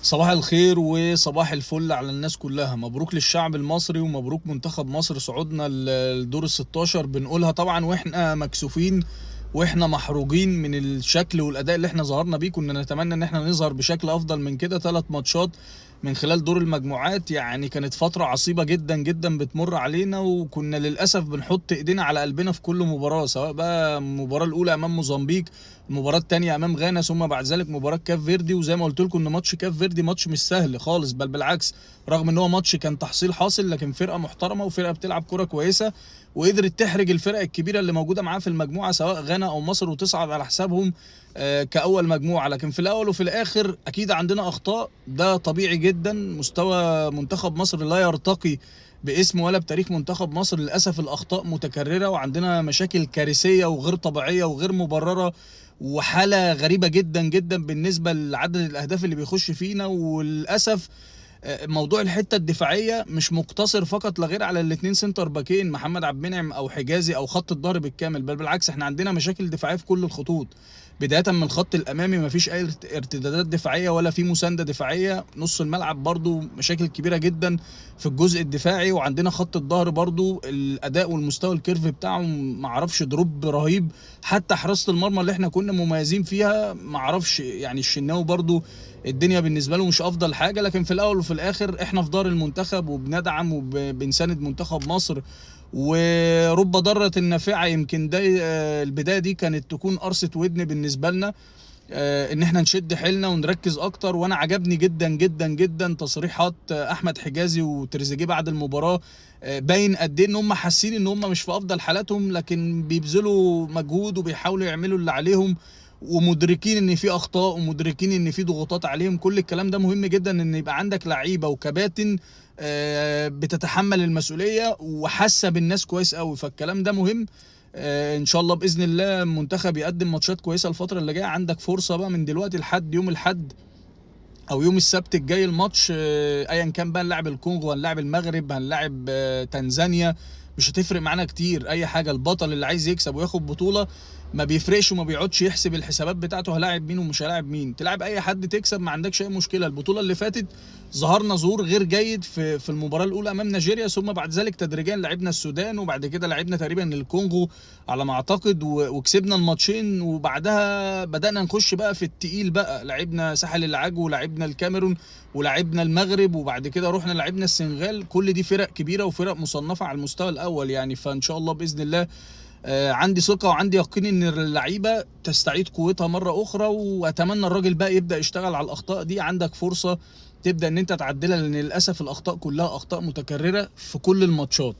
صباح الخير وصباح الفل على الناس كلها. مبروك للشعب المصري ومبروك منتخب مصر صعودنا الدور ال 16. بنقولها طبعا واحنا مكسوفين واحنا محروجين من الشكل والاداء اللي احنا ظهرنا بيه. كنا نتمنى ان احنا نظهر بشكل افضل من كده. 3 ماتشات من خلال دور المجموعات، يعني كانت فترة عصيبة جدا جدا بتمر علينا، وكنا للأسف بنحط ايدينا على قلبنا في كل مباراة، سواء بقى المباراة الأولى أمام موزمبيق، المباراة التانية أمام غانا، ثم بعد ذلك مباراة كاف فيردي. وزي ما قلت لكم إن ماتش كاف فيردي ماتش مش سهل خالص، بل بالعكس، رغم إن هو ماتش كان تحصيل حاصل، لكن فرقة محترمة وفرقة بتلعب كرة كويسة، وقدرت تحرج الفرق الكبيرة اللي موجودة معاه في المجموعة سواء غانا أو مصر وتصعد على حسابهم كأول مجموعة. لكن في الأول وفي الآخر أكيد عندنا أخطاء، ده طبيعي جدا. مستوى منتخب مصر لا يرتقي باسم ولا بتاريخ منتخب مصر، للأسف الأخطاء متكررة وعندنا مشاكل كارثية وغير طبيعية وغير مبررة، وحالة غريبة جدا جدا بالنسبة لعدد الأهداف اللي بيخش فينا. وللأسف موضوع الحته الدفاعيه مش مقتصر فقط لا غير على الاثنين سنتر باكين، محمد عبد المنعم او حجازي او خط الظهر بالكامل، بل بالعكس احنا عندنا مشاكل دفاعيه في كل الخطوط. بدايه من الخط الامامي مفيش اي ارتدادات دفاعيه ولا في مسانده دفاعيه. نص الملعب برضو مشاكل كبيره جدا في الجزء الدفاعي، وعندنا خط الظهر برضو الاداء والمستوى الكيرف بتاعه معرفش، دروب رهيب. حتى حراسه المرمى اللي احنا كنا مميزين فيها معرفش، يعني الشناوي برضو الدنيا بالنسبه له مش افضل حاجه. لكن في الاول وفي الاخر احنا في دار المنتخب وبندعم وبنساند منتخب مصر، ورب ضاره نافعه. يمكن ده البدايه دي كانت تكون قرصه ودن بالنسبه لنا، ان احنا نشد حيلنا ونركز اكتر. وانا عجبني جدا جدا جدا تصريحات احمد حجازي وتريزيجيه بعد المباراه. باين قد ايه ان هم حاسين ان هم مش في افضل حالاتهم، لكن بيبذلوا مجهود وبيحاولوا يعملوا اللي عليهم، ومدركين ان في اخطاء ومدركين ان في ضغوطات عليهم. كل الكلام ده مهم جدا، ان يبقى عندك لعيبه وكباتن بتتحمل المسؤوليه وحاسه بالناس كويس قوي، فالكلام ده مهم. ان شاء الله باذن الله المنتخب يقدم ماتشات كويسه الفتره اللي جايه. عندك فرصه بقى من دلوقتي لحد يوم الاحد او يوم السبت الجاي الماتش، ايا كان بقى، نلعب الكونغو، هنلاعب المغرب، هنلاعب تنزانيا، مش هتفرق معانا كتير اي حاجه. البطل اللي عايز يكسب وياخد بطوله ما بيفرقش وما بيقعدش يحسب الحسابات بتاعته، هلاعب مين ومش هلاعب مين. تلعب اي حد تكسب، ما عندكش اي مشكله. البطوله اللي فاتت ظهرنا ظهور غير جيد في المباراه الاولى امام نيجيريا، ثم بعد ذلك تدريجيا لعبنا السودان، وبعد كده لعبنا تقريبا الكونغو على ما اعتقد، وكسبنا الماتشين. وبعدها بدانا نخش بقى في التقيل بقى، لعبنا ساحل العاج ولعبنا الكاميرون ولعبنا المغرب، وبعد كده رحنا لعبنا السنغال. كل دي فرق كبيره وفرق مصنفه على المستوى الاول يعني. فان شاء الله باذن الله عندي ثقه وعندي يقين ان اللعيبه تستعيد قوتها مره اخرى، واتمنى الراجل بقى يبدا يشتغل على الاخطاء دي. عندك فرصه تبدا ان انت تعدلها، لان للاسف الاخطاء كلها اخطاء متكرره في كل الماتشات.